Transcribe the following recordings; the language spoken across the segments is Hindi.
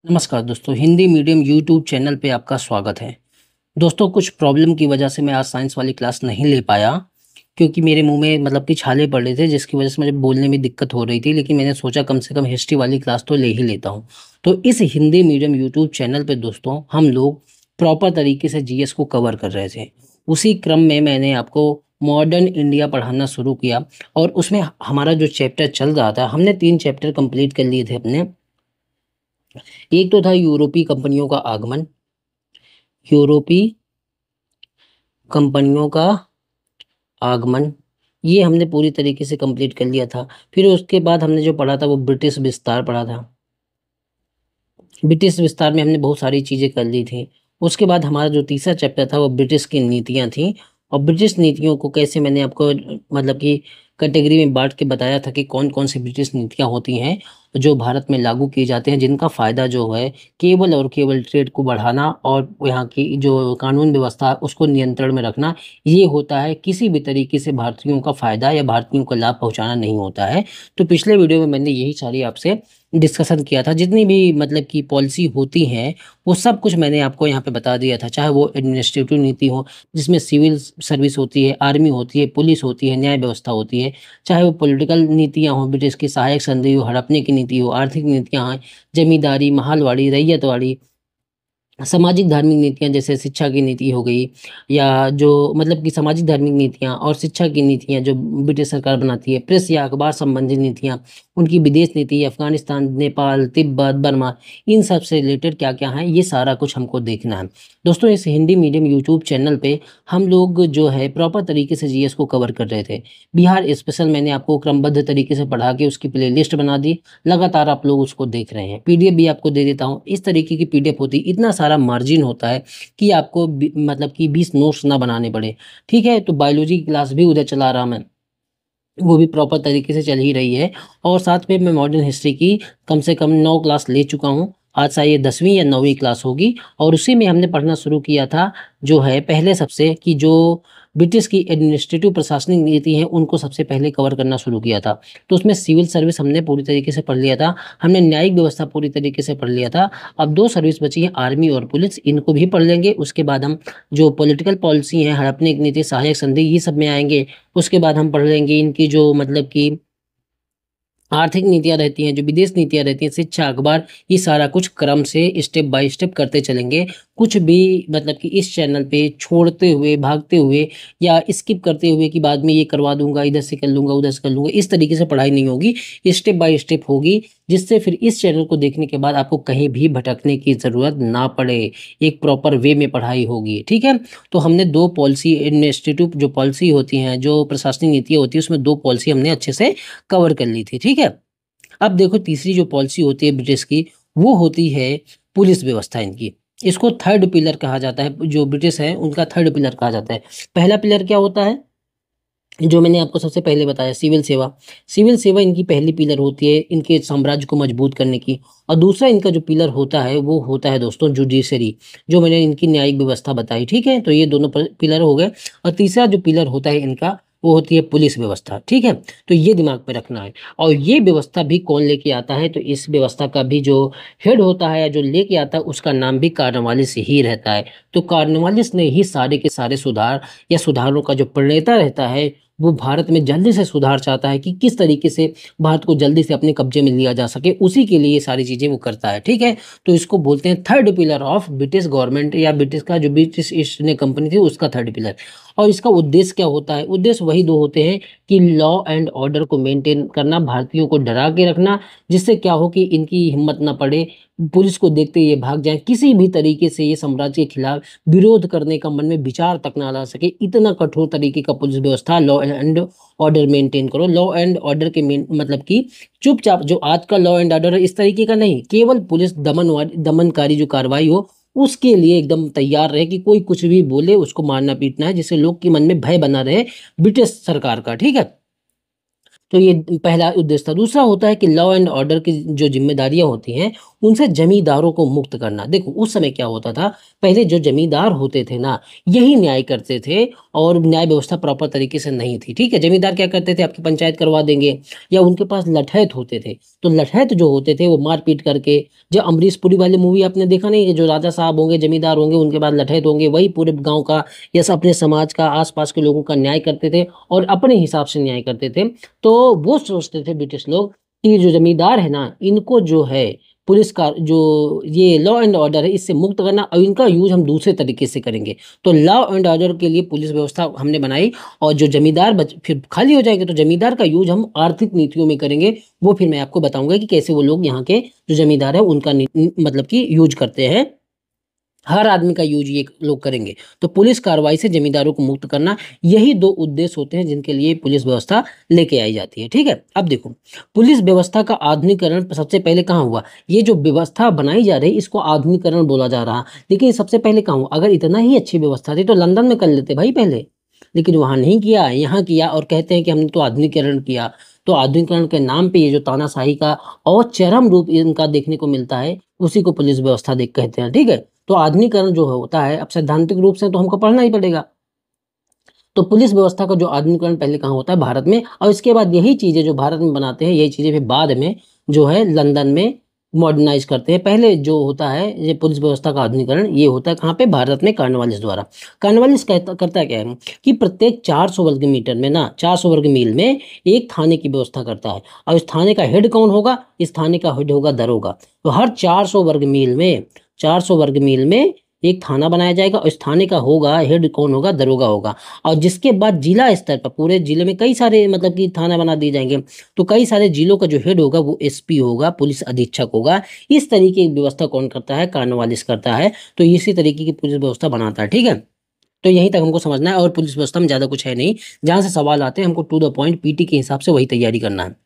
नमस्कार दोस्तों, हिंदी मीडियम यूट्यूब चैनल पे आपका स्वागत है। दोस्तों, कुछ प्रॉब्लम की वजह से मैं आज साइंस वाली क्लास नहीं ले पाया, क्योंकि मेरे मुंह में मतलब कि छाले पड़ रहे थे, जिसकी वजह से मुझे बोलने में दिक्कत हो रही थी। लेकिन मैंने सोचा कम से कम हिस्ट्री वाली क्लास तो ले ही लेता हूँ। तो इस हिंदी मीडियम यूट्यूब चैनल पे दोस्तों हम लोग प्रॉपर तरीके से जीएस को कवर कर रहे थे। उसी क्रम में मैंने आपको मॉडर्न इंडिया पढ़ाना शुरू किया, और उसमें हमारा जो चैप्टर चल रहा था, हमने 3 चैप्टर कंप्लीट कर लिए थे अपने। एक तो था यूरोपीय कंपनियों का आगमन, यूरोपीय कंपनियों का आगमन, ये हमने पूरी तरीके से कंप्लीट कर लिया था। फिर उसके बाद हमने जो पढ़ा था वो ब्रिटिश विस्तार पढ़ा था। ब्रिटिश विस्तार में हमने बहुत सारी चीज़ें कर ली थी। उसके बाद हमारा जो तीसरा चैप्टर था वो ब्रिटिश की नीतियाँ थी, और ब्रिटिश नीतियों को कैसे मैंने आपको मतलब कि कैटेगरी में बांट के बताया था कि कौन कौन सी ब्रिटिश नीतियाँ होती हैं जो भारत में लागू की जाती हैं, जिनका फ़ायदा जो है केवल और केवल ट्रेड को बढ़ाना और यहाँ की जो कानून व्यवस्था है उसको नियंत्रण में रखना ये होता है। किसी भी तरीके से भारतीयों का फ़ायदा या भारतीयों को लाभ पहुँचाना नहीं होता है। तो पिछले वीडियो में मैंने यही सारी आपसे डिस्कशन किया था। जितनी भी मतलब की पॉलिसी होती हैं वो सब कुछ मैंने आपको यहाँ पे बता दिया था। चाहे वो एडमिनिस्ट्रेटिव नीति हो, जिसमें सिविल सर्विस होती है, आर्मी होती है, पुलिस होती है, न्याय व्यवस्था होती है। चाहे वो पॉलिटिकल नीतियाँ हों, ब्रिटिश की सहायक संधि हो, हड़पने की नीति हो, आर्थिक नीतियाँ हैं, जमींदारी, महलवाड़ी, रैयतवाड़ी, सामाजिक धार्मिक नीतियाँ जैसे शिक्षा की नीति हो गई, या जो मतलब कि सामाजिक धार्मिक नीतियाँ और शिक्षा की नीतियाँ जो ब्रिटिश सरकार बनाती है, प्रेस या अखबार संबंधी नीतियाँ, उनकी विदेश नीति, अफगानिस्तान, नेपाल, तिब्बत, बर्मा, इन सब से रिलेटेड क्या क्या है ये सारा कुछ हमको देखना है। दोस्तों, इस हिंदी मीडियम यूट्यूब चैनल पे हम लोग जो है प्रॉपर तरीके से जीएस को कवर कर रहे थे। बिहार स्पेशल मैंने आपको क्रमबद्ध तरीके से पढ़ा के उसकी प्ले लिस्ट बना दी, लगातार आप लोग उसको देख रहे हैं। पीडीएफ भी आपको दे देता हूँ। इस तरीके की पीडीएफ होती है, इतना सारा मार्जिन होता है कि आपको मतलब कि 20 नोट्स ना बनाने पड़े। ठीक है, तो बायोलॉजी की क्लास भी उधर चला रहा मैं, वो भी प्रॉपर तरीके से चल ही रही है। और साथ में मैं मॉडर्न हिस्ट्री की कम से कम 9 क्लास ले चुका हूँ। आज शायद ये 10वीं या 9वीं क्लास होगी, और उसी में हमने पढ़ना शुरू किया था जो है पहले सबसे कि जो ब्रिटिश की एडमिनिस्ट्रेटिव प्रशासनिक नीति है उनको सबसे पहले कवर करना शुरू किया था। तो उसमें सिविल सर्विस हमने पूरी तरीके से पढ़ लिया था, हमने न्यायिक व्यवस्था पूरी तरीके से पढ़ लिया था। अब 2 सर्विस बची है, आर्मी और पुलिस, इनको भी पढ़ लेंगे। उसके बाद हम जो पॉलिटिकल पॉलिसी है, हड़पने की नीति, सहायक संधि, ये सब में आएंगे। उसके बाद हम पढ़ लेंगे इनकी जो मतलब कि आर्थिक नीतियाँ रहती हैं, जो विदेश नीतियाँ रहती हैं, शिक्षा, अखबार, ये सारा कुछ क्रम से स्टेप बाय स्टेप करते चलेंगे। कुछ भी मतलब कि इस चैनल पे छोड़ते हुए, भागते हुए या स्किप करते हुए कि बाद में ये करवा दूंगा, इधर से कर लूंगा, उधर से कर लूंगा, इस तरीके से पढ़ाई नहीं होगी। स्टेप बाय स्टेप होगी, जिससे फिर इस चैनल को देखने के बाद आपको कहीं भी भटकने की ज़रूरत ना पड़े। एक प्रॉपर वे में पढ़ाई होगी। ठीक है, तो हमने 2 पॉलिसी, एडमिनिस्ट्रेटिव जो पॉलिसी होती हैं, जो प्रशासनिक नीतियाँ होती है, उसमें 2 पॉलिसी हमने अच्छे से कवर कर ली थी। ठीक है, अब देखो तीसरी जो पॉलिसी होती है ब्रिटिश की, वो होती है पुलिस व्यवस्था इनकी। इसको थर्ड पिलर कहा जाता है, जो ब्रिटिश है उनका थर्ड पिलर कहा जाता है। पहला पिलर क्या होता है, जो मैंने आपको सबसे पहले बताया, सिविल सेवा। सिविल सेवा इनकी पहली पिलर होती है इनके साम्राज्य को मजबूत करने की। और दूसरा इनका जो पिलर होता है वो होता है दोस्तों जुडिशरी, जो मैंने इनकी न्यायिक व्यवस्था बताई। ठीक है, तो ये दोनों पिलर हो गए। और तीसरा जो पिलर होता है इनका, वो होती है पुलिस व्यवस्था। ठीक है, तो ये दिमाग पे रखना है। और ये व्यवस्था भी कौन लेके आता है, तो इस व्यवस्था का भी जो हेड होता है या जो लेके आता है उसका नाम भी कार्नवालिस ही रहता है। तो कार्नवालिस ने ही सारे के सारे सुधार या सुधारों का जो प्रणेता रहता है, वो भारत में जल्दी से सुधार चाहता है कि किस तरीके से भारत को जल्दी से अपने कब्जे में लिया जा सके, उसी के लिए ये सारी चीज़ें वो करता है। ठीक है, तो इसको बोलते हैं third pillar of British government, या ब्रिटिश का जो ब्रिटिश ईस्ट इंडिया कंपनी थी उसका थर्ड पिलर। और इसका उद्देश्य क्या होता है, उद्देश्य वही 2 होते हैं कि लॉ एंड ऑर्डर को मेंटेन करना, भारतीयों को डरा के रखना, जिससे क्या हो कि इनकी हिम्मत ना पड़े, पुलिस को देखते ये भाग जाए, किसी भी तरीके से ये साम्राज्य के खिलाफ विरोध करने का मन में विचार तक ना ला सके। इतना कठोर तरीके का पुलिस व्यवस्था, लॉ एंड ऑर्डर मेंटेन करो। लॉ एंड ऑर्डर के मतलब कि चुपचाप जो आज का लॉ एंड ऑर्डर है इस तरीके का नहीं, केवल पुलिस दमनकारी जो कार्रवाई हो उसके लिए एकदम तैयार रहे कि कोई कुछ भी बोले उसको मारना पीटना है, जिससे लोग के मन में भय बना रहे ब्रिटिश सरकार का। ठीक है, तो ये पहला उद्देश्य था। दूसरा होता है कि लॉ एंड ऑर्डर की जो जिम्मेदारियां होती हैं उनसे जमींदारों को मुक्त करना। देखो उस समय क्या होता था, पहले जो जमींदार होते थे ना, यही न्याय करते थे और न्याय व्यवस्था प्रॉपर तरीके से नहीं थी। ठीक है, जमींदार क्या करते थे, आपकी पंचायत करवा देंगे, या उनके पास लठैत होते थे। तो लठैत जो होते थे वो मारपीट करके, जो अमरीश पुरी वाली मूवी आपने देखा नहीं, कि जो राजा साहब होंगे, जमींदार होंगे, उनके बाद लठैत होंगे, वही पूरे गांव का या अपने समाज का, आसपास के लोगों का न्याय करते थे और अपने हिसाब से न्याय करते थे। तो वो सोचते थे ब्रिटिश लोग कि जो जमींदार है ना, इनको जो है पुलिस का जो ये लॉ एंड ऑर्डर है इससे मुक्त करना, और इनका यूज हम दूसरे तरीके से करेंगे। तो लॉ एंड ऑर्डर के लिए पुलिस व्यवस्था हमने बनाई, और जो जमींदार फिर खाली हो जाएंगे तो जमींदार का यूज हम आर्थिक नीतियों में करेंगे। वो फिर मैं आपको बताऊंगा कि कैसे वो लोग यहाँ के जो जमींदार है उनका मतलब कि यूज करते हैं। हर आदमी का यूज ये लोग करेंगे। तो पुलिस कार्रवाई से जमींदारों को मुक्त करना, यही दो उद्देश्य होते हैं जिनके लिए पुलिस व्यवस्था लेके आई जाती है। ठीक है, अब देखो पुलिस व्यवस्था का आधुनिकरण सबसे पहले कहाँ हुआ। ये जो व्यवस्था बनाई जा रही है इसको आधुनिकरण बोला जा रहा, लेकिन सबसे पहले कहाँ हुआ। अगर इतना ही अच्छी व्यवस्था थी तो लंदन में कर लेते भाई पहले, लेकिन वहां नहीं किया, यहाँ किया, और कहते हैं कि हमने तो आधुनिकरण किया। तो आधुनिकरण के नाम पे ये जो तानाशाही का और चरम रूप इनका देखने को मिलता है, उसी को पुलिस व्यवस्था देख कहते हैं। ठीक है, तो आधुनिकरण जो होता है अब सैद्धांतिक रूप से तो हमको पढ़ना ही पड़ेगा। तो पुलिस व्यवस्था का जो आधुनिकरण पहले कहाँ होता है, भारत में, और इसके बाद यही चीजें जो भारत में बनाते हैं, यही चीजें फिर बाद में जो है लंदन में मॉडर्नाइज करते हैं। पहले जो होता है ये पुलिस व्यवस्था का आधुनिकरण, ये होता है कहाँ पे, भारत में, कॉर्नवालिस द्वारा। कॉर्नवालिस करता क्या है कि प्रत्येक 400 वर्ग मीटर में ना, 400 वर्ग मील में एक थाने की व्यवस्था करता है। और इस थाने का हेड कौन होगा, इस थाने का हेड होगा दरोगा। तो हर 400 वर्ग मील में, 400 वर्ग मील में एक थाना बनाया जाएगा, और इस थाने का होगा हेड कौन होगा, दरोगा होगा। और जिसके बाद जिला स्तर पर पूरे जिले में कई सारे मतलब कि थाना बना दिए जाएंगे। तो कई सारे जिलों का जो हेड होगा वो एसपी होगा, पुलिस अधीक्षक होगा। इस तरीके की व्यवस्था कौन करता है, कॉर्नवालिस करता है। तो इसी तरीके की पुलिस व्यवस्था बनाता है। ठीक है, तो यहीं तक हमको समझना है, और पुलिस व्यवस्था में ज्यादा कुछ है नहीं। जहां से सवाल आते हैं हमको टू द पॉइंट पीटी के हिसाब से वही तैयारी करना है।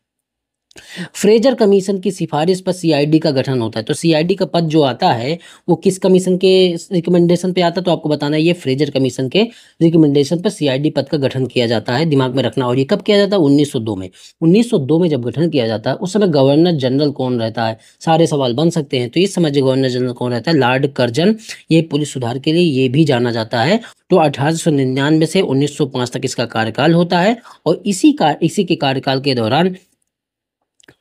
फ्रेजर कमीशन की सिफारिश पर सीआईडी का गठन होता है। तो सीआईडी का पद जो आता है वो किस कमीशन के रिकमेंडेशन पे आता है, तो आपको बताना है ये फ्रेजर कमीशन के रिकमेंडेशन पर सीआईडी पद का गठन किया जाता है, दिमाग में रखना। और ये कब किया जाता है, 1902 में। 1902 में जब गठन किया जाता है उस समय गवर्नर जनरल कौन रहता है, सारे सवाल बन सकते हैं। तो इस समय गवर्नर जनरल कौन रहता है, लॉर्ड कर्जन। ये पुलिस सुधार के लिए ये भी जाना जाता है। तो 1899 से 1905 तक इसका कार्यकाल होता है, और इसी के कार्यकाल के दौरान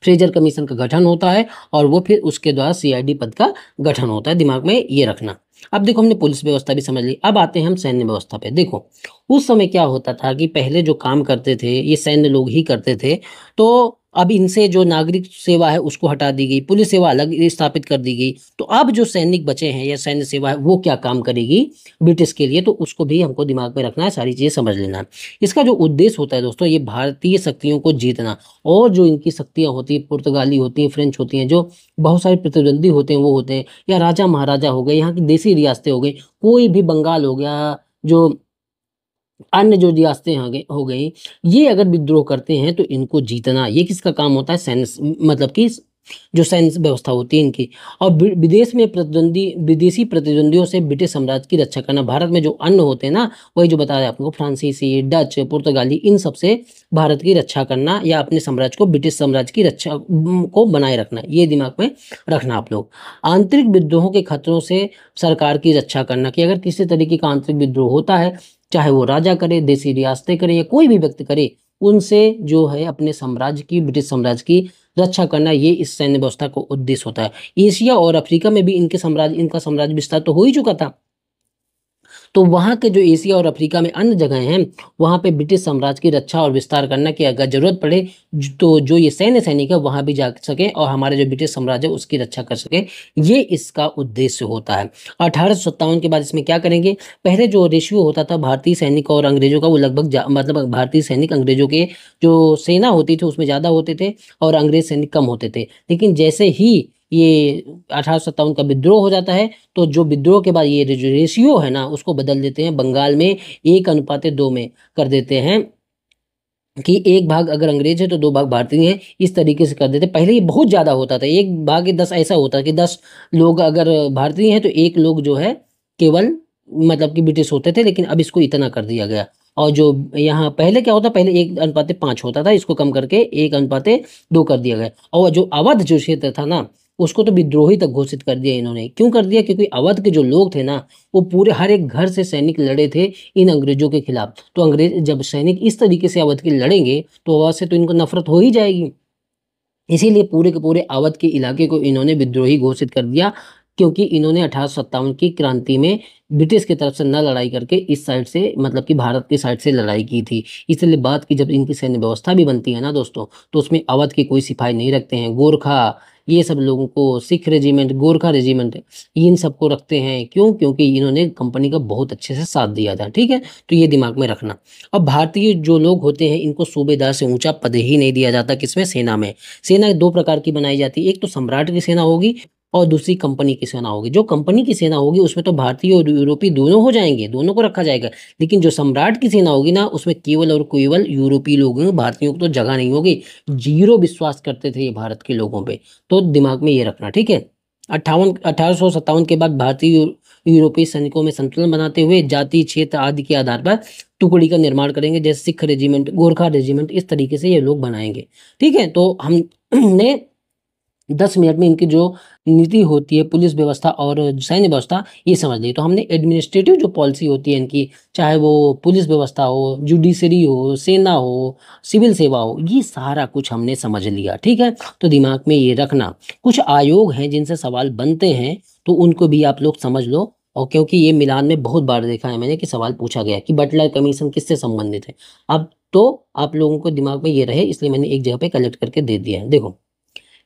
फ्रेजर कमीशन का गठन होता है, और वो फिर उसके द्वारा सीआईडी पद का गठन होता है, दिमाग में ये रखना। अब देखो हमने पुलिस व्यवस्था भी समझ ली, अब आते हैं हम सैन्य व्यवस्था पे। देखो उस समय क्या होता था कि पहले जो काम करते थे ये सैन्य लोग ही करते थे। तो अब इनसे जो नागरिक सेवा है उसको हटा दी गई, पुलिस सेवा अलग स्थापित कर दी गई। तो अब जो सैनिक बचे हैं या सैन्य सेवा है वो क्या काम करेगी ब्रिटिश के लिए, तो उसको भी हमको दिमाग में रखना है, सारी चीजें समझ लेना है। इसका जो उद्देश्य होता है दोस्तों, ये भारतीय शक्तियों को जीतना। और जो इनकी शक्तियां होती है, पुर्तगाली होती हैं, फ्रेंच होती हैं, जो बहुत सारे प्रतिद्वंदी होते हैं वो होते हैं, या राजा महाराजा हो गए, यहाँ की देसी रियासतें हो गई, कोई भी, बंगाल हो गया, जो अन्य जो रियासतें हो गई, ये अगर विद्रोह करते हैं तो इनको जीतना, ये किसका काम होता है, सैन्य मतलब कि जो सैन्य व्यवस्था होती है इनकी। और विदेश में विदेशी प्रतिद्वंदियों से ब्रिटिश साम्राज्य की रक्षा करना। भारत में जो अन्य होते हैं ना, वही जो बताया आपको, फ्रांसीसी, डच, पुर्तगाली, इन सब से भारत की रक्षा करना, या अपने साम्राज्य को, ब्रिटिश साम्राज्य की रक्षा को बनाए रखना, ये दिमाग में रखना आप लोग। आंतरिक विद्रोहों के खतरों से सरकार की रक्षा करना, कि अगर किसी तरीके का आंतरिक विद्रोह होता है, चाहे वो राजा करे, देसी रियासतें करे, या कोई भी व्यक्ति करे, उनसे जो है अपने साम्राज्य की, ब्रिटिश साम्राज्य की रक्षा करना, ये इस सैन्य व्यवस्था का उद्देश्य होता है। एशिया और अफ्रीका में भी इनका साम्राज्य विस्तार तो हो ही चुका था। तो वहाँ के जो एशिया और अफ्रीका में अन्य जगह हैं, वहाँ पे ब्रिटिश साम्राज्य की रक्षा और विस्तार करना की अगर जरूरत पड़े तो जो ये सैनिक है वहाँ भी जा सके, और हमारे जो ब्रिटिश साम्राज्य है उसकी रक्षा कर सके, ये इसका उद्देश्य होता है। 1857 के बाद इसमें क्या करेंगे, पहले जो रेशियो होता था भारतीय सैनिक और अंग्रेजों का, वो लगभग मतलब भारतीय सैनिक अंग्रेजों के जो सेना होती थी उसमें ज़्यादा होते थे, और अंग्रेज सैनिक कम होते थे। लेकिन जैसे ही ये 1857 का विद्रोह हो जाता है, तो जो विद्रोह के बाद ये जो रेशियो है ना उसको बदल देते हैं, बंगाल में 1:2 में कर देते हैं, कि 1 भाग अगर अंग्रेज है तो 2 भाग भारतीय है, इस तरीके से कर देते। पहले ये बहुत ज़्यादा होता था, 1/10 ऐसा होता कि 10 लोग अगर भारतीय हैं तो 1 लोग जो है केवल मतलब कि ब्रिटिश होते थे, लेकिन अब इसको इतना कर दिया गया। और जो यहाँ पहले क्या होता, पहले 1:5 होता था, इसको कम करके 1:2 कर दिया गया। और जो अवध जो क्षेत्र था ना, उसको तो विद्रोही तक घोषित कर दिया इन्होंने। क्यों कर दिया? क्योंकि अवध के जो लोग थे ना, वो पूरे हर एक घर से सैनिक लड़े थे इन अंग्रेजों के खिलाफ। तो अंग्रेज जब सैनिक इस तरीके से अवध के लड़ेंगे तो अवध से तो इनको नफरत हो ही जाएगी। इसीलिए पूरे के पूरे अवध के इलाके को इन्होंने विद्रोही घोषित कर दिया, क्योंकि इन्होंने 1857 की क्रांति में ब्रिटिश की तरफ से न लड़ाई करके इस साइड से, मतलब कि भारत की साइड से लड़ाई की थी। इसलिए बात की जब इनकी सैन्य व्यवस्था भी बनती है ना दोस्तों, तो उसमें अवध के कोई सिपाही नहीं रखते हैं। गोरखा, ये सब लोगों को, सिख रेजिमेंट, गोरखा रेजिमेंट, इन सबको रखते हैं। क्यों? क्योंकि इन्होंने कंपनी का बहुत अच्छे से साथ दिया था। ठीक है, तो ये दिमाग में रखना। अब भारतीय जो लोग होते हैं, इनको सूबेदार से ऊंचा पद ही नहीं दिया जाता। किसमें? सेना में। सेना दो प्रकार की बनाई जाती है, एक तो सम्राट की सेना होगी और दूसरी कंपनी की सेना होगी। जो कंपनी की सेना होगी उसमें तो भारतीय और यूरोपीय दोनों हो जाएंगे, दोनों को रखा जाएगा। लेकिन जो सम्राट की सेना होगी ना, उसमें केवल और केवल यूरोपीय लोग होंगे, भारतीयों को तो जगह नहीं होगी। जीरो विश्वास करते थे ये भारत के लोगों पे, तो दिमाग में ये रखना। ठीक है, 1857 के बाद भारतीय यूरोपीय सैनिकों में संतुलन बनाते हुए जाति, क्षेत्र आदि के आधार पर टुकड़ी का निर्माण करेंगे, जैसे सिख रेजिमेंट, गोरखा रेजिमेंट, इस तरीके से ये लोग बनाएंगे। ठीक है, तो हमने 10 मिनट में इनकी जो नीति होती है, पुलिस व्यवस्था और सैन्य व्यवस्था, ये समझ ली। तो हमने एडमिनिस्ट्रेटिव जो पॉलिसी होती है इनकी, चाहे वो पुलिस व्यवस्था हो, जुडिशरी हो, सेना हो, सिविल सेवा हो, ये सारा कुछ हमने समझ लिया। ठीक है, तो दिमाग में ये रखना। कुछ आयोग हैं जिनसे सवाल बनते हैं, तो उनको भी आप लोग समझ लो। और क्योंकि ये मिलान में बहुत बार देखा है मैंने कि सवाल पूछा गया कि बटलर कमीशन किससे संबंधित है। अब तो आप लोगों को दिमाग में ये रहे, इसलिए मैंने एक जगह पे कलेक्ट करके दे दिया है। देखो,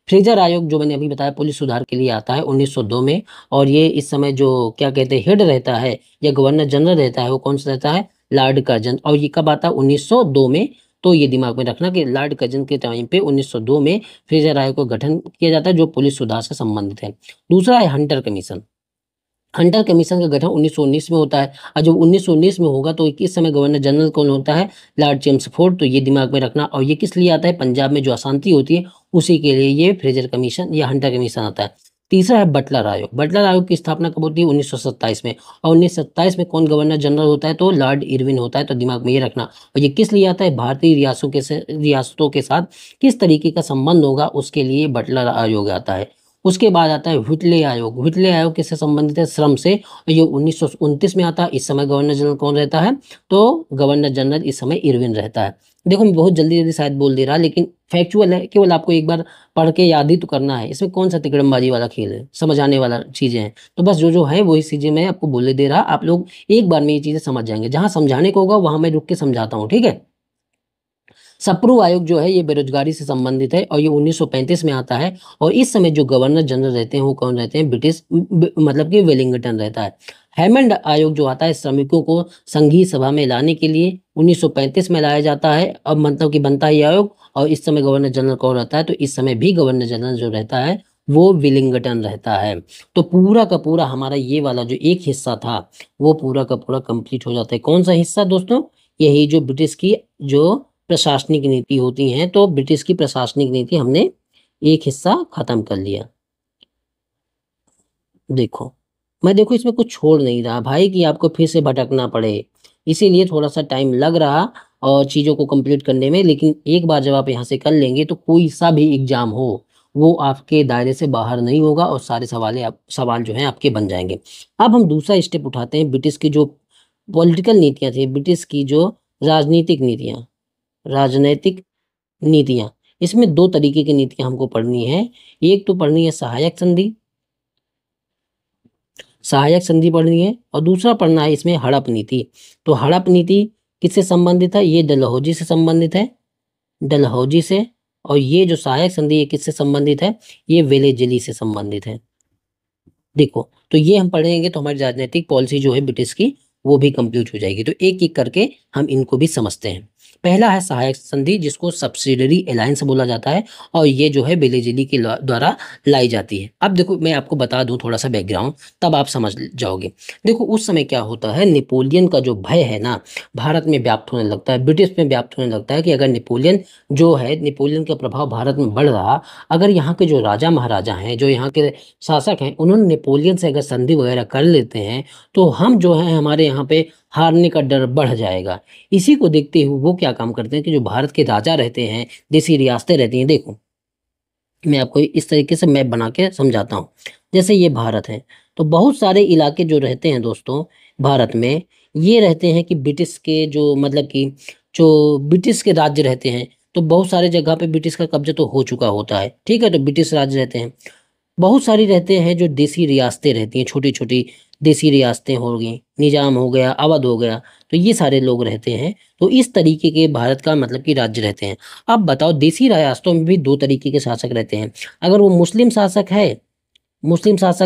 फ्रेजर आयोग जो मैंने अभी बताया, पुलिस सुधार के लिए आता है 1902 में। और ये इस समय जो क्या कहते हैं, हेड रहता है या गवर्नर जनरल रहता है, वो कौन सा रहता है? Lord Curzon. और ये कब आता है? 1902 में। तो ये दिमाग में रखना कि लॉर्ड कर्जन के टाइम पे 1902 में फ्रेजर आयोग का गठन किया जाता है, जो पुलिस सुधार से संबंधित है। दूसरा है हंटर कमीशन। हंटर कमीशन का गठन 1919 में होता है। और जब 1919 में होगा तो इस समय गवर्नर जनरल कौन होता है? Lord Chelmsford. तो ये दिमाग में रखना। और ये किस लिए आता है? पंजाब में जो अशांति होती है उसी के लिए ये फ्रेजर कमीशन या हंटर कमीशन आता है। तीसरा है बटलर आयोग। बटलर आयोग की स्थापना कब होती है? 1927 में। और 1927 में कौन गवर्नर जनरल होता है? तो लॉर्ड इरविन होता है। तो दिमाग में ये रखना। और ये किस लिए आता है? भारतीय रियासतों के साथ किस तरीके का संबंध होगा, उसके लिए बटलर आयोग आता है। उसके बाद आता है व्हिटले आयोग। व्हिटले आयोग किससे संबंधित है? श्रम से। और ये 1929 में आता है। इस समय गवर्नर जनरल कौन रहता है? तो गवर्नर जनरल इस समय इरविन रहता है। देखो, मैं बहुत जल्दी जल्दी शायद बोल दे रहा, लेकिन फैक्चुअल है, केवल आपको एक बार पढ़ के याद ही तो करना है। इसमें कौन सा तिकड़मबाजी वाला खेल है, समझ आने वाला चीजें हैं। तो बस जो जो है वही चीजें मैं आपको बोले दे रहा, आप लोग एक बार में ये चीजें समझ जाएंगे। जहां समझाने को होगा वहां मैं रुक के समझाता हूँ। ठीक है, सप्रू आयोग जो है ये बेरोजगारी से संबंधित है और ये 1935 में आता है। और इस समय जो गवर्नर जनरल रहते हैं वो कौन रहते हैं? ब्रिटिश, मतलब कि वेलिंगटन रहता है। हैमंड आयोग जो आता है श्रमिकों को संघीय सभा में लाने के लिए 1935 में लाया जाता है। अब मतलब कि बनता है ये आयोग। और इस समय गवर्नर जनरल कौन रहता है? तो इस समय भी गवर्नर जनरल जो रहता है वो विलिंगटन रहता है। तो पूरा का पूरा हमारा ये वाला जो एक हिस्सा था वो पूरा का पूरा कंप्लीट हो जाता है। कौन सा हिस्सा दोस्तों? यही जो ब्रिटिश की जो प्रशासनिक नीति होती हैं, तो ब्रिटिश की प्रशासनिक नीति हमने एक हिस्सा खत्म कर लिया। देखो, मैं देखो इसमें कुछ छोड़ नहीं रहा भाई कि आपको फिर से भटकना पड़े, इसीलिए थोड़ा सा टाइम लग रहा और चीज़ों को कंप्लीट करने में। लेकिन एक बार जब आप यहाँ से कर लेंगे तो कोई सा भी एग्जाम हो वो आपके दायरे से बाहर नहीं होगा और सारे सवाल जो हैं आपके बन जाएंगे। अब हम दूसरा स्टेप उठाते हैं। ब्रिटिश की जो पॉलिटिकल नीतियाँ थी, ब्रिटिश की जो राजनीतिक नीतियां, इसमें दो तरीके की नीतियां हमको पढ़नी है। एक तो पढ़नी है सहायक संधि, पढ़नी है। और दूसरा पढ़ना है इसमें हड़प नीति। तो हड़प नीति किससे संबंधित है? ये डलहौजी से संबंधित है, डलहौजी से। और ये जो सहायक संधि है किससे संबंधित है? ये वेलेजली से संबंधित है। देखो, तो ये हम पढ़ेंगे तो हमारी राजनीतिक पॉलिसी जो है ब्रिटिश की वो भी कंप्लीट हो जाएगी। तो एक एक करके हम इनको भी समझते हैं। पहला है सहायक संधि, जिसको सब्सिडरी अलायंस बोला जाता है। और ये जो है बेलेजिली के द्वारा लाई जाती है। अब देखो, मैं आपको बता दूं थोड़ा सा बैकग्राउंड, तब आप समझ जाओगे। देखो, उस समय क्या होता है, नेपोलियन का जो भय है ना, भारत में व्याप्त होने लगता है, ब्रिटिश में व्याप्त होने लगता है कि अगर नेपोलियन का प्रभाव भारत में बढ़ रहा, अगर यहाँ के जो राजा महाराजा हैं, जो यहाँ के शासक हैं, उन्होंने नेपोलियन से अगर संधि वगैरह कर लेते हैं तो हम जो है हमारे यहाँ पे हारने का डर बढ़ जाएगा। इसी को देखते हुए वो क्या काम करते हैं कि जो भारत के राजा रहते हैं, देसी रियासतें रहती हैं, देखो मैं आपको इस तरीके से मैप बना के समझाता हूँ। जैसे ये भारत है, तो बहुत सारे इलाके जो रहते हैं दोस्तों भारत में, ये रहते हैं कि ब्रिटिश के जो मतलब कि जो ब्रिटिश के राज्य रहते हैं, तो बहुत सारे जगह पे ब्रिटिश का कब्जा तो हो चुका होता है, ठीक है, तो ब्रिटिश राज्य रहते हैं। बहुत सारी रहते हैं जो देसी रियासतें रहती हैं, छोटी छोटी देसी रियासतें हो गई, निजाम हो गया, अवध हो गया, तो ये सारे लोग रहते हैं। तो इस तरीके के भारत का मतलब कि राज्य रहते हैं। अब बताओ, देसी रियासतों में भी दो तरीके के शासक रहते हैं। अगर वो मुस्लिम शासक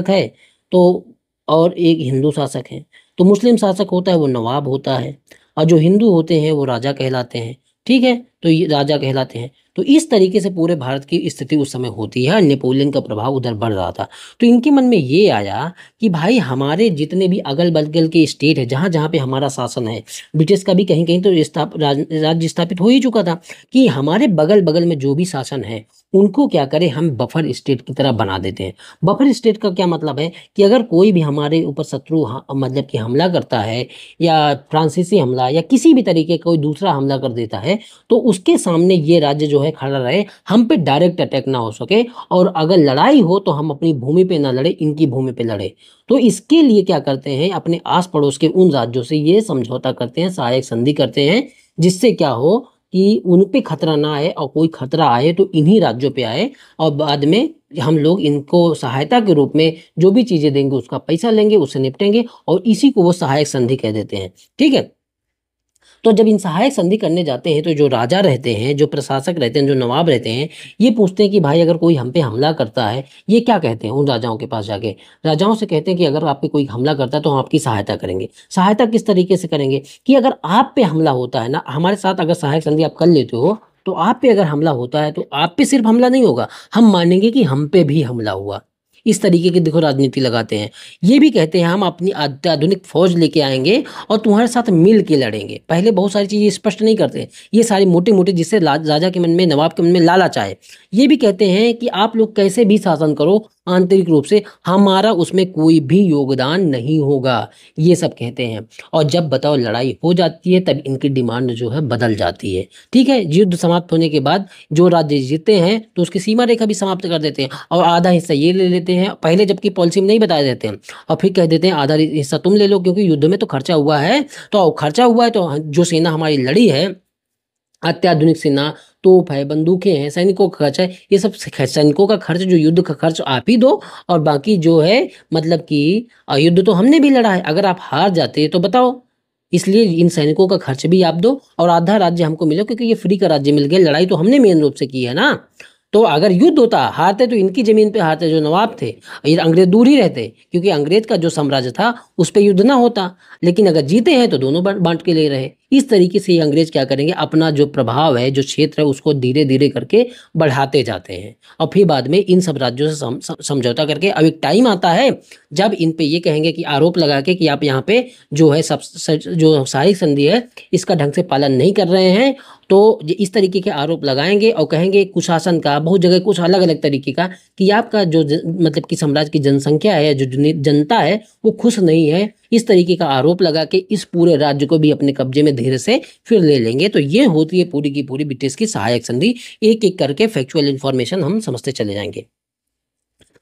है तो, और एक हिंदू शासक है। तो मुस्लिम शासक होता है वो नवाब होता है, और जो हिंदू होते हैं वो राजा कहलाते हैं, ठीक है, तो ये राजा कहलाते हैं। तो इस तरीके से पूरे भारत की स्थिति उस समय होती है, नेपोलियन का प्रभाव उधर बढ़ रहा था। तो इनके मन में ये आया कि भाई हमारे जितने भी अगल बगल के स्टेट है, जहाँ जहाँ पे हमारा शासन है, ब्रिटिश का भी कहीं कहीं तो राज्य स्थापित हो ही चुका था, कि हमारे बगल बगल में जो भी शासन है उनको क्या करें, हम बफर स्टेट की तरह बना देते हैं। बफर स्टेट का क्या मतलब है कि अगर कोई भी हमारे ऊपर शत्रु मतलब कि हमला करता है, या फ्रांसीसी हमला या किसी भी तरीके का कोई दूसरा हमला कर देता है, तो उसके सामने ये राज्य जो है खड़ा रहे, हम पे डायरेक्ट अटैक ना हो सके, और अगर लड़ाई हो तो हम अपनी भूमि पे ना लड़े, इनकी भूमि पे लड़े। तो इसके लिए क्या करते हैं, अपने आस पड़ोस के उन राज्यों से ये समझौता करते हैं, सहायक संधि करते हैं, जिससे क्या हो कि उन पे खतरा ना आए, और कोई खतरा आए तो इन्हीं राज्यों पे आए, और बाद में हम लोग इनको सहायता के रूप में जो भी चीजें देंगे उसका पैसा लेंगे, उससे निपटेंगे, और इसी को वो सहायक संधि कह देते हैं, ठीक है। तो जब इन सहायक संधि करने जाते हैं, तो जो राजा रहते हैं, जो प्रशासक रहते हैं, जो नवाब रहते हैं, ये पूछते हैं कि भाई अगर कोई हम पे हमला करता है, ये क्या कहते हैं उन राजाओं के पास जाके, राजाओं से कहते हैं कि अगर आप पे कोई हमला करता है तो हम आपकी सहायता करेंगे। सहायता किस तरीके से करेंगे कि अगर आप पे हमला होता है ना, हमारे साथ अगर सहायक संधि आप कर लेते हो, तो आप पे अगर हमला होता है तो आप पे सिर्फ हमला नहीं होगा, हम मानेंगे कि हम पे भी हमला हुआ। इस तरीके की देखो राजनीति लगाते हैं। ये भी कहते हैं हम अपनी अत्याधुनिक फौज लेके आएंगे और तुम्हारे साथ मिल के लड़ेंगे। पहले बहुत सारी चीजें स्पष्ट नहीं करते, ये सारी मोटी मोटी, जिससे राजा के मन में, नवाब के मन में लालच आए। ये भी कहते हैं कि आप लोग कैसे भी शासन करो, आंतरिक रूप से हमारा उसमें कोई भी योगदान नहीं होगा, ये सब कहते हैं। और जब बताओ लड़ाई हो जाती है, तब इनकी डिमांड जो है बदल जाती है, ठीक है। युद्ध समाप्त होने के बाद जो राज्य जीते हैं तो उसकी सीमा रेखा भी समाप्त कर देते हैं, और आधा हिस्सा ये ले लेते हैं पहले, जबकि पॉलिसी में नहीं बताए देते हैं, और फिर कह देते हैं आधा हिस्सा तुम ले लो, क्योंकि युद्ध में तो खर्चा हुआ है, तो खर्चा हुआ है तो जो सेना हमारी लड़ी है, अत्याधुनिक सेना, तोप है, बंदूकें हैं, सैनिकों का खर्च है, ये सब सैनिकों का खर्च, जो युद्ध का खर्च आप ही दो, और बाकी जो है मतलब कि युद्ध तो हमने भी लड़ा है, अगर आप हार जाते तो बताओ, इसलिए इन सैनिकों का खर्च भी आप दो, और आधा राज्य हमको मिले, क्योंकि ये फ्री का राज्य मिल गया, लड़ाई तो हमने मेन रूप से की है ना। तो अगर युद्ध होता, हारते तो इनकी जमीन पे हारते, जो नवाब थे, ये अंग्रेज दूर ही रहते, क्योंकि अंग्रेज का जो साम्राज्य था उस पे युद्ध ना होता। लेकिन अगर जीते हैं तो दोनों बांट के ले रहे। इस तरीके से ये अंग्रेज क्या करेंगे, अपना जो प्रभाव है, जो क्षेत्र है, उसको धीरे धीरे करके बढ़ाते जाते हैं, और फिर बाद में इन सब राज्यों से समझौता करके, अब एक टाइम आता है जब इन पे ये कहेंगे कि आरोप लगा के कि आप यहाँ पे जो है जो सहायक संधि है इसका ढंग से पालन नहीं कर रहे हैं, तो इस तरीके के आरोप लगाएंगे, और कहेंगे कुशासन का, बहुत जगह कुछ अलग अलग तरीके का, कि आपका जो मतलब कि साम्राज्य की जनसंख्या है, जो जनता है, वो खुश नहीं है। इस तरीके का आरोप लगा के इस पूरे राज्य को भी अपने कब्जे में धीरे से फिर ले लेंगे। तो ये होती है पूरी की पूरी ब्रिटिश की सहायक संधि। एक एक करके फैक्चुअल इंफॉर्मेशन हम समझते चले जाएंगे।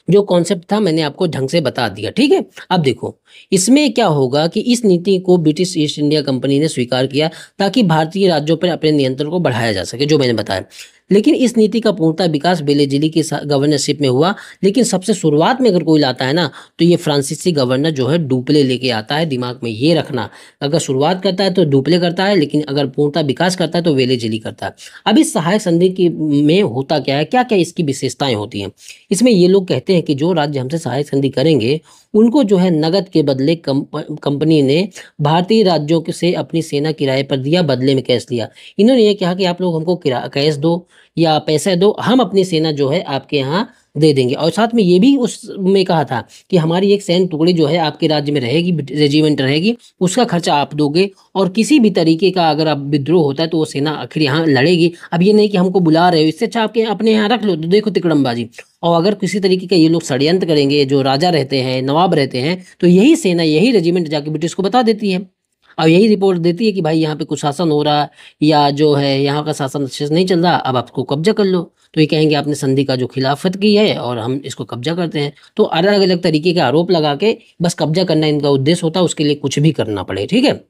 जो कॉन्सेप्ट था मैंने आपको ढंग से बता दिया, ठीक है। अब देखो इसमें क्या होगा कि इस नीति को ब्रिटिश ईस्ट इंडिया कंपनी ने स्वीकार किया, ताकि भारतीय राज्यों पर अपने नियंत्रण को बढ़ाया जा सके, जो मैंने बताया। लेकिन इस नीति का पूर्णतः विकास बेलेजिली की गवर्नरशिप में हुआ। लेकिन सबसे शुरुआत में अगर कोई लाता है ना, तो ये फ्रांसीसी गवर्नर जो है डुप्ले लेके आता है, दिमाग में ये रखना। अगर शुरुआत करता है तो डुप्ले करता है, लेकिन अगर पूर्णतः विकास करता है तो वेलेजिली करता है। अब इस सहायक संधि की में होता क्या है, क्या क्या इसकी विशेषताएं होती हैं। इसमें ये लोग कहते हैं कि जो राज्य हमसे सहायक संधि करेंगे, उनको जो है नगद के बदले कंपनी ने भारतीय राज्यों से अपनी सेना किराए पर दिया, बदले में कैश लिया। इन्होंने ये कहा कि आप लोग हमको कैश दो या पैसे दो, हम अपनी सेना जो है आपके यहाँ दे देंगे। और साथ में ये भी उसमें कहा था कि हमारी एक सैन्य टुकड़ी जो है आपके राज्य में रहेगी, रेजिमेंट रहेगी, उसका खर्चा आप दोगे, और किसी भी तरीके का अगर आप विद्रोह होता है तो वो सेना आखिर यहाँ लड़ेगी। अब ये नहीं कि हमको बुला रहे हो, इससे अच्छा आपके अपने यहाँ रख लो, तो देखो तिकड़मबाजी। और अगर किसी तरीके का ये लोग षड्यंत्र करेंगे, जो राजा रहते हैं, नवाब रहते हैं, तो यही सेना, यही रेजिमेंट जाके ब्रिटिश को बता देती है। अब यही रिपोर्ट देती है कि भाई यहाँ पे कुछ शासन हो रहा है या जो है यहाँ का शासन अच्छे से नहीं चल रहा, अब आपको कब्जा कर लो। तो ये कहेंगे आपने संधि का जो खिलाफत की है और हम इसको कब्जा करते हैं। तो अलग अलग तरीके के आरोप लगा के बस कब्जा करना इनका उद्देश्य होता है, उसके लिए कुछ भी करना पड़े। ठीक है।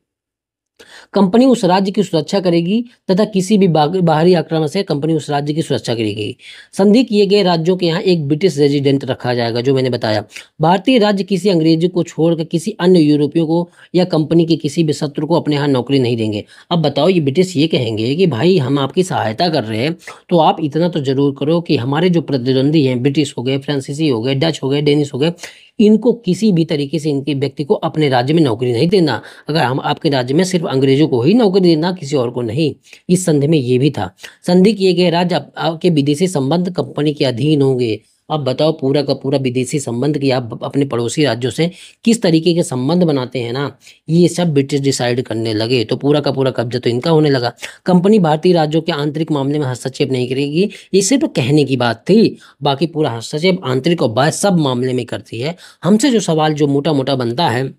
कंपनी उस राज्य की सुरक्षा करेगी तथा किसी भी बाहरी आक्रमण से कंपनी उस राज्य की सुरक्षा करेगी। संधि किए गए राज्यों के यहाँ एक ब्रिटिश रेजिडेंट रखा जाएगा, जो मैंने बताया। भारतीय राज्य किसी अंग्रेजी को छोड़कर किसी अन्य यूरोपियों को या कंपनी के किसी भी शत्रु को अपने यहाँ नौकरी नहीं देंगे। अब बताओ, ये ब्रिटिश ये कहेंगे कि भाई हम आपकी सहायता कर रहे हैं, तो आप इतना तो जरूर करो कि हमारे जो प्रतिद्वंदी हैं, ब्रिटिश हो गए, फ्रांसीसी हो गए, डच हो गए, डेनिश हो गए, इनको किसी भी तरीके से इनके व्यक्ति को अपने राज्य में नौकरी नहीं देना। अगर हम आपके राज्य में सिर्फ अंग्रेजों को ही नौकरी देना, किसी और को नहीं। इस संधि में ये भी था। संधि किए गए राज्य आपके विदेशी संबंध कंपनी के अधीन होंगे। अब बताओ, पूरा का पूरा विदेशी संबंध की आप अपने पड़ोसी राज्यों से किस तरीके के संबंध बनाते हैं ना, ये सब ब्रिटिश डिसाइड करने लगे। तो पूरा का पूरा कब्जा तो इनका होने लगा। कंपनी भारतीय राज्यों के आंतरिक मामले में हस्तक्षेप नहीं करेगी, ये सिर्फ कहने की बात थी। बाकी पूरा हस्तक्षेप आंतरिक और बाह्य सब मामले में करती है। हमसे जो सवाल जो मोटा मोटा बनता है,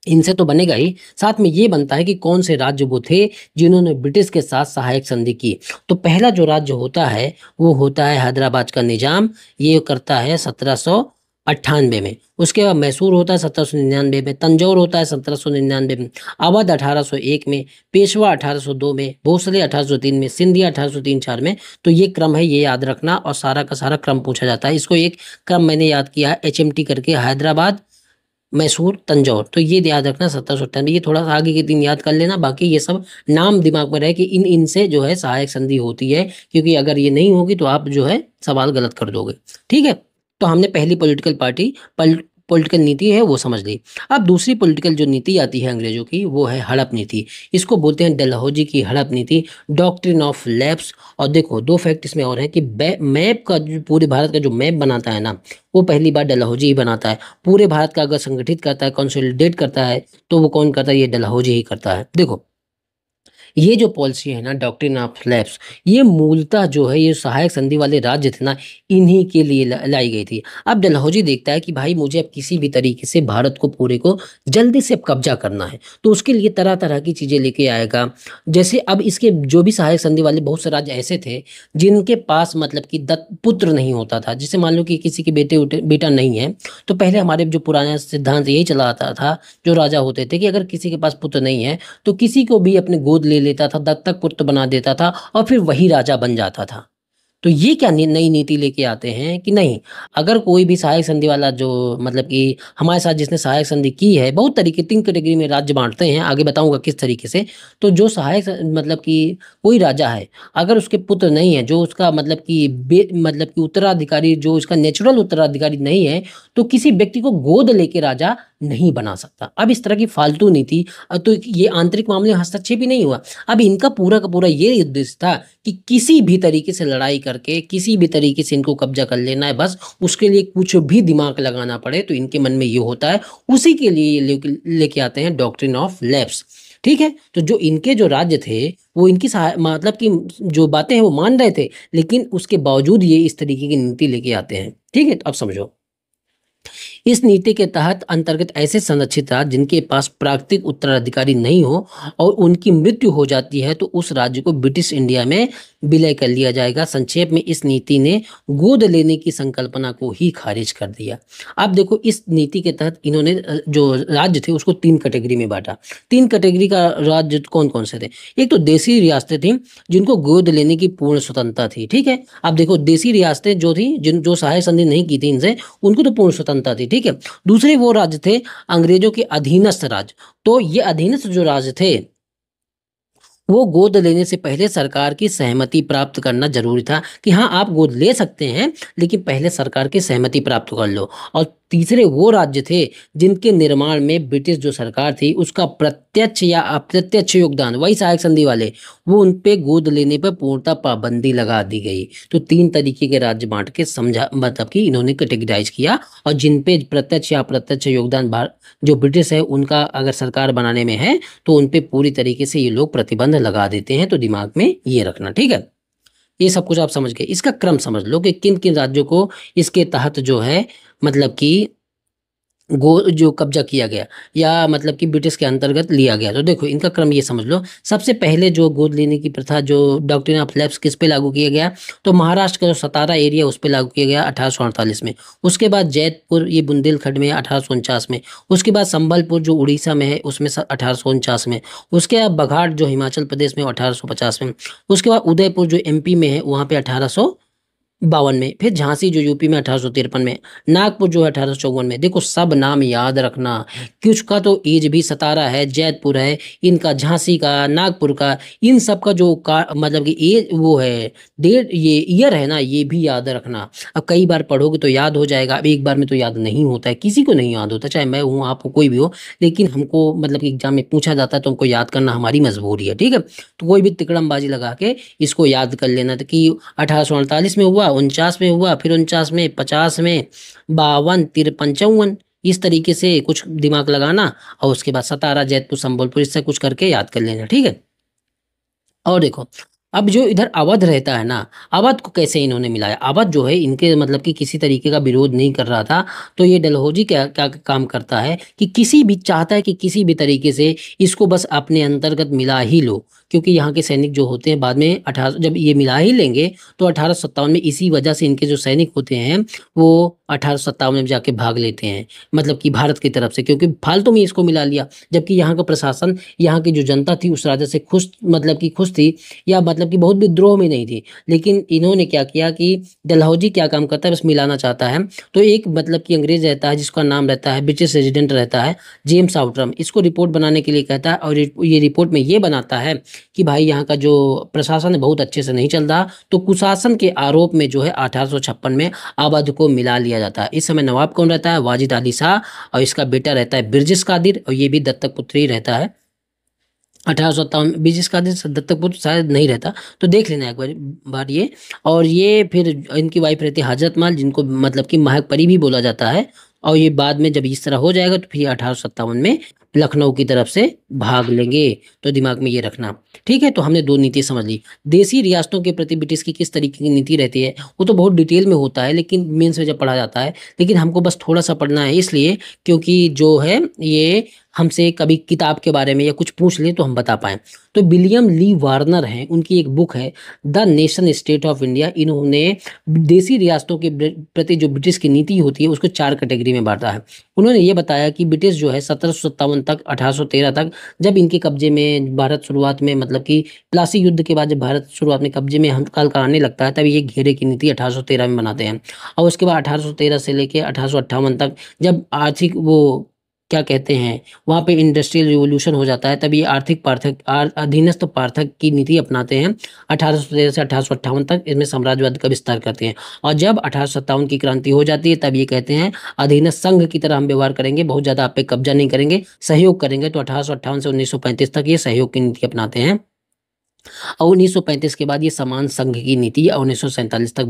इनसे तो बनेगा ही, साथ में ये बनता है कि कौन से राज्य वो थे जिन्होंने ब्रिटिश के साथ सहायक संधि की। तो पहला जो राज्य होता है वो होता है हैदराबाद का निजाम, ये करता है 1798 में। उसके बाद मैसूर होता है 1799 में, तंजौर होता है 1799 में, अवध 1801 में, पेशवा 1802 में, भोसले 1803 में, सिंधिया 1803-4 में। तो ये क्रम है, ये याद रखना, और सारा का सारा क्रम पूछा जाता है। इसको एक क्रम मैंने याद किया है HMT करके, हैदराबाद, मैसूर, तंजौर। तो ये याद रखना 1798। ये थोड़ा सा आगे के दिन याद कर लेना, बाकी ये सब नाम दिमाग में रहे कि इन इनसे जो है सहायक संधि होती है, क्योंकि अगर ये नहीं होगी तो आप जो है सवाल गलत कर दोगे। ठीक है। तो हमने पहली पॉलिटिकल पार्टी पॉलिटिकल नीति है वो समझ ली। अब दूसरी पॉलिटिकल जो नीति आती है अंग्रेजों की, वो है हड़प नीति। इसको बोलते हैं डलहौजी की हड़प नीति, डॉक्ट्रिन ऑफ लैप्स। और देखो, दो फैक्ट इसमें और है कि मैप का जो पूरे भारत का जो मैप बनाता है ना, वो पहली बार डलहौजी ही बनाता है। पूरे भारत का अगर संगठित करता है, कंसोलिडेट करता है, तो वो कौन करता है? ये डलहौजी ही करता है। देखो, ये जो पॉलिसी है ना, डॉक्ट्रिन ऑफ लैप्स, ये मूलतः जो है ये सहायक संधि वाले राज्य थे ना, इन्हीं के लिए लाई गई थी। अब डलहौजी देखता है कि भाई मुझे अब किसी भी तरीके से भारत को पूरे को जल्दी से अब कब्जा करना है, तो उसके लिए तरह तरह की चीजें लेके आएगा। जैसे अब इसके जो भी सहायक संधि वाले बहुत से राज्य ऐसे थे जिनके पास मतलब कि पुत्र नहीं होता था। जैसे मान लो कि किसी के बेटा नहीं है, तो पहले हमारे जो पुराना सिद्धांत यही चला आता था, जो राजा होते थे, कि अगर किसी के पास पुत्र नहीं है तो किसी को भी अपने गोद ले लेता था, दत्तक पुत्र बना देता था, और फिर वही राजा बन जाता था। तो ये क्या नई नीति लेके आते हैं कि नहीं, अगर कोई भी सहायक संधि वाला जो मतलब कि हमारे साथ जिसने सहायक संधि की है, बहुत तरीके 3 कैटेगरी में राज्य बांटते हैं, आगे बताऊंगा किस तरीके से। तो जो मतलब कि कोई राजा है, अगर उसके पुत्र नहीं है, जो उसका मतलब कि मतलब कि उत्तराधिकारी, जो उसका नेचुरल उत्तराधिकारी नहीं है, तो किसी व्यक्ति को गोद लेके राजा नहीं बना सकता। अब इस तरह की फालतू नीति, तो ये आंतरिक मामले में हस्तक्षेप ही नहीं हुआ। अब इनका पूरा का पूरा ये उद्देश्य था कि किसी भी तरीके से लड़ाई करके किसी भी तरीके से इनको कब्जा कर लेना है, बस उसके लिए कुछ भी दिमाग लगाना पड़े तो इनके मन में ये होता है। उसी के लिए ये लेके आते हैं डॉक्ट्रिन ऑफ लैप्स। ठीक है। तो जो इनके जो राज्य थे, वो इनकी मतलब कि जो बातें हैं वो मान रहे थे, लेकिन उसके बावजूद ये इस तरीके की नीति लेके आते हैं। ठीक है। तो अब समझो, इस नीति के तहत अंतर्गत ऐसे संरक्षित राज्य जिनके पास प्राकृतिक उत्तराधिकारी नहीं हो और उनकी मृत्यु हो जाती है, तो उस राज्य को ब्रिटिश इंडिया में विलय कर लिया जाएगा। संक्षेप में इस नीति ने गोद लेने की संकल्पना को ही खारिज कर दिया। अब देखो, इस नीति के तहत इन्होंने जो राज्य थे उसको 3 कैटेगरी में बांटा। 3 कैटेगरी का राज्य कौन कौन से थे? एक तो देसी रियासतें थी जिनको गोद लेने की पूर्ण स्वतंत्रता थी। ठीक है। अब देखो, देसी रियासतें जो थी, जो सहायक संधि नहीं की थी इनसे, उनको तो पूर्ण स्वतंत्रता थी। ठीक है। दूसरे वो राज्य थे अंग्रेजों के अधीनस्थ राज्य। तो ये अधीनस्थ जो राज्य थे, वो गोद लेने से पहले सरकार की सहमति प्राप्त करना जरूरी था, कि हाँ आप गोद ले सकते हैं, लेकिन पहले सरकार की सहमति प्राप्त कर लो। और तीसरे वो राज्य थे जिनके निर्माण में ब्रिटिश जो सरकार थी उसका प्रत्यक्ष या अप्रत्यक्ष योगदान, वही सहायक संधि वाले, वो उन पे गोद लेने पर पूर्णतः पाबंदी लगा दी गई। तो 3 तरीके के राज्य बांट के समझा, मतलब कि इन्होंने कैटेगराइज किया। और जिन पे प्रत्यक्ष या अप्रत्यक्ष योगदान जो ब्रिटिश है उनका अगर सरकार बनाने में है, तो उन पे पूरी तरीके से ये लोग प्रतिबंध लगा देते हैं। तो दिमाग में ये रखना। ठीक है। ये सब कुछ आप समझ गए। इसका क्रम समझ लो कि किन किन राज्यों को इसके तहत जो है मतलब कि जो कब्जा किया गया या मतलब कि ब्रिटिश के अंतर्गत लिया गया। तो देखो इनका क्रम ये समझ लो, सबसे पहले जो गोद लेने की प्रथा, जो डॉक्ट्रिन ऑफ लैप्स किस पे लागू किया गया, तो महाराष्ट्र का जो सतारा एरिया उस पे लागू किया गया 1848 में। उसके बाद जैतपुर ये बुंदेलखंड में 1849 में। उसके बाद संबलपुर जो उड़ीसा में है उसमें 1849 में। उसके बाद बघाट जो हिमाचल प्रदेश में 1850 में। उसके बाद उदयपुर जो एमपी में है वहाँ पे 1852 में। फिर झांसी जो यूपी में 1853 में। नागपुर जो है 1854 में। देखो सब नाम याद रखना, कुछ का तो एज भी सतारा है, जैतपुर है, इनका झांसी का, नागपुर का, इन सब का जो का मतलब कि एज वो है, डेट ये ईयर है ना, ये भी याद रखना। अब कई बार पढ़ोगे तो याद हो जाएगा, अब एक बार में तो याद नहीं होता है, किसी को नहीं याद होता, चाहे मैं हूँ आप हो कोई भी हो। लेकिन हमको मतलब कि एग्जाम में पूछा जाता है तो हमको याद करना हमारी मजबूरी है, ठीक है। तो कोई भी तिकड़मबाजी लगा के इसको याद कर लेना था कि 1848 में हुआ, 49 में हुआ, फिर 49 में, 50 में, 52, 53, 54, इस तरीके से कुछ दिमाग लगाना। और उसके बाद सतारा, जैतपुर, संबलपुर, इससे कुछ करके याद कर लेना, ठीक है। और देखो अब जो इधर अवध रहता है ना, अवध को कैसे इन्होंने मिलाया। अवध जो है इनके मतलब कि किसी तरीके का विरोध नहीं कर रहा था। तो ये डलहौजी क्या क्या काम करता है कि किसी भी चाहता है कि किसी भी तरीके से इसको बस अपने अंतर्गत मिला ही लो, क्योंकि यहाँ के सैनिक जो होते हैं बाद में 18 जब ये मिला ही लेंगे तो 1857 में इसी वजह से इनके जो सैनिक होते हैं वो 1857 में जाके भाग लेते हैं, मतलब कि भारत की तरफ से, क्योंकि फालतू में इसको मिला लिया। जबकि यहाँ का प्रशासन, यहाँ की जो जनता थी उस राजा से खुश, मतलब कि खुश थी, या मतलब कि बहुत विद्रोह में नहीं थी। लेकिन इन्होंने क्या किया कि डलहौजी क्या काम करता है, बस मिलाना चाहता है। तो एक मतलब कि अंग्रेज रहता है जिसका नाम रहता है, ब्रिटिश रेजिडेंट रहता है जेम्स आउटरम, इसको रिपोर्ट बनाने के लिए कहता है। और ये रिपोर्ट में ये बनाता है कि भाई यहाँ का जो प्रशासन है बहुत अच्छे से नहीं चल रहा। तो कुशासन के आरोप में जो है 1856 में अवध को मिला लिया जाता है। इस समय नवाब कौन रहता है, वाजिद अली शाह, और इसका बेटा रहता है बिरजिस कादिर, और ये भी दत्तक पुत्र ही रहता है। 1857 बिरजिस कादिर दत्तक पुत्र शायद नहीं रहता, तो देख लेना एक बार ये। और ये फिर इनकी वाइफ रहती है हजरत माल, जिनको मतलब कि महक परी भी बोला जाता है। और ये बाद में जब इस तरह हो जाएगा तो फिर 1857 में लखनऊ की तरफ से भाग लेंगे। तो दिमाग में ये रखना, ठीक है। तो हमने दो नीति समझ ली। देसी रियासतों के प्रति ब्रिटिश की किस तरीके की नीति रहती है वो तो बहुत डिटेल में होता है, लेकिन मेंस में जब पढ़ा जाता है। लेकिन हमको बस थोड़ा सा पढ़ना है, इसलिए क्योंकि जो है ये हमसे कभी किताब के बारे में या कुछ पूछ लें तो हम बता पाएं। तो विलियम ली वार्नर हैं, उनकी एक बुक है the nation state of India. इन्होंने देसी रियासतों के प्रति जो ब्रिटिश की नीति होती है उसको 4 कैटेगरी में बांटा है। उन्होंने ये बताया कि ब्रिटिश जो है 1757 तक, 1813 तक, जब इनके कब्जे में भारत शुरुआत में, मतलब कि प्लासी युद्ध के बाद जब भारत शुरुआत में कब्जे में हम काल का आने लगता है, तब ये घेरे की नीति 1813 में बनाते हैं। और उसके बाद 1813 से लेके 1858 तक जब आर्थिक वो क्या कहते हैं वहाँ पे इंडस्ट्रियल रिवॉल्यूशन हो जाता है, तब ये आर्थिक पार्थक अधीनस्थ पार्थक की नीति अपनाते हैं। 1813 से 1858 तक इसमें साम्राज्यवाद का विस्तार करते हैं। और जब 1857 की क्रांति हो जाती है तब ये कहते हैं अधीनस्थ संघ की तरह हम व्यवहार करेंगे, बहुत ज़्यादा आप पे कब्जा नहीं करेंगे, सहयोग करेंगे। तो 1858 से 1935 तक ये सहयोग की नीति अपनाते हैं। और 1935 के बाद ये समान संघ की नीति 1947 तक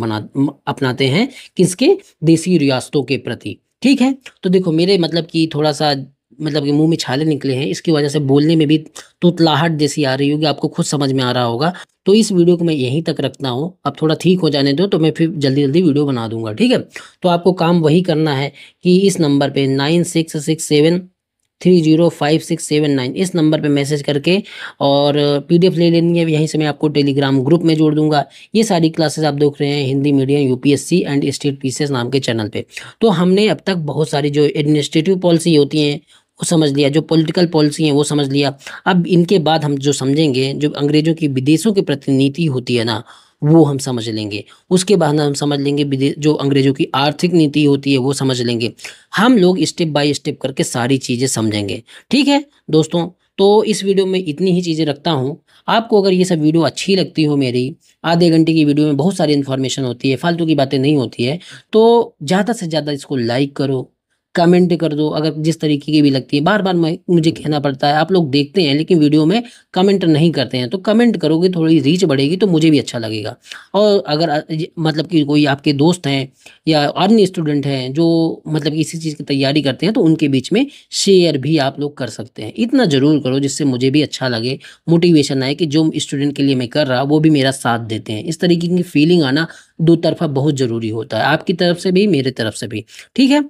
अपनाते हैं, किसके, देसी रियासतों के प्रति, ठीक है। तो देखो मेरे मतलब कि थोड़ा सा मतलब कि मुंह में छाले निकले हैं, इसकी वजह से बोलने में भी तुतलाहट जैसी आ रही होगी, आपको खुद समझ में आ रहा होगा। तो इस वीडियो को मैं यहीं तक रखता हूँ, अब थोड़ा ठीक हो जाने दो तो मैं फिर जल्दी जल्दी वीडियो बना दूंगा, ठीक है। तो आपको काम वही करना है कि इस नंबर पे 9667305679 इस नंबर पे मैसेज करके और पीडीएफ ले लेनी है। यहीं से मैं आपको टेलीग्राम ग्रुप में जोड़ दूंगा। ये सारी क्लासेस आप देख रहे हैं Hindi medium UPSC and state PCS नाम के चैनल पे। तो हमने अब तक बहुत सारी जो एडमिनिस्ट्रेटिव पॉलिसी होती हैं वो समझ लिया, जो पॉलिटिकल पॉलिसी है वो समझ लिया। अब इनके बाद हम जो समझेंगे, जो अंग्रेजों की विदेशों के प्रति नीति होती है ना, वो हम समझ लेंगे। उसके बाद हम समझ लेंगे जो अंग्रेजों की आर्थिक नीति होती है वो समझ लेंगे। हम लोग स्टेप बाय स्टेप करके सारी चीज़ें समझेंगे, ठीक है दोस्तों। तो इस वीडियो में इतनी ही चीज़ें रखता हूँ। आपको अगर ये सब वीडियो अच्छी लगती हो, मेरी आधे घंटे की वीडियो में बहुत सारी इन्फॉर्मेशन होती है, फालतू की बातें नहीं होती है, तो ज़्यादा से ज़्यादा इसको लाइक करो, कमेंट कर दो। अगर जिस तरीके की भी लगती है, बार बार मुझे कहना पड़ता है, आप लोग देखते हैं लेकिन वीडियो में कमेंट नहीं करते हैं, तो कमेंट करोगे थोड़ी रीच बढ़ेगी तो मुझे भी अच्छा लगेगा। और अगर मतलब कि कोई आपके दोस्त हैं या अन्य स्टूडेंट हैं जो मतलब इसी चीज़ की तैयारी करते हैं, तो उनके बीच में शेयर भी आप लोग कर सकते हैं। इतना ज़रूर करो जिससे मुझे भी अच्छा लगे, मोटिवेशन आए कि जो स्टूडेंट के लिए मैं कर रहा वो भी मेरा साथ देते हैं। इस तरीके की फीलिंग आना दो तरफा बहुत ज़रूरी होता है, आपकी तरफ से भी मेरे तरफ से भी, ठीक है।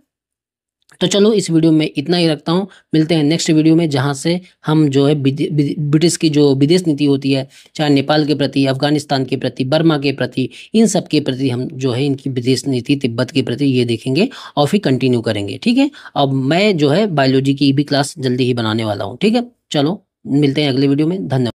तो चलो इस वीडियो में इतना ही रखता हूँ। मिलते हैं नेक्स्ट वीडियो में, जहाँ से हम जो है ब्रिटिश की जो विदेश नीति होती है, चाहे नेपाल के प्रति, अफगानिस्तान के प्रति, बर्मा के प्रति, इन सब के प्रति हम जो है इनकी विदेश नीति, तिब्बत के प्रति, ये देखेंगे और फिर कंटिन्यू करेंगे। ठीक है। अब मैं जो है बायोलॉजी की भी क्लास जल्दी ही बनाने वाला हूँ। ठीक है, चलो मिलते हैं अगले वीडियो में। धन्यवाद।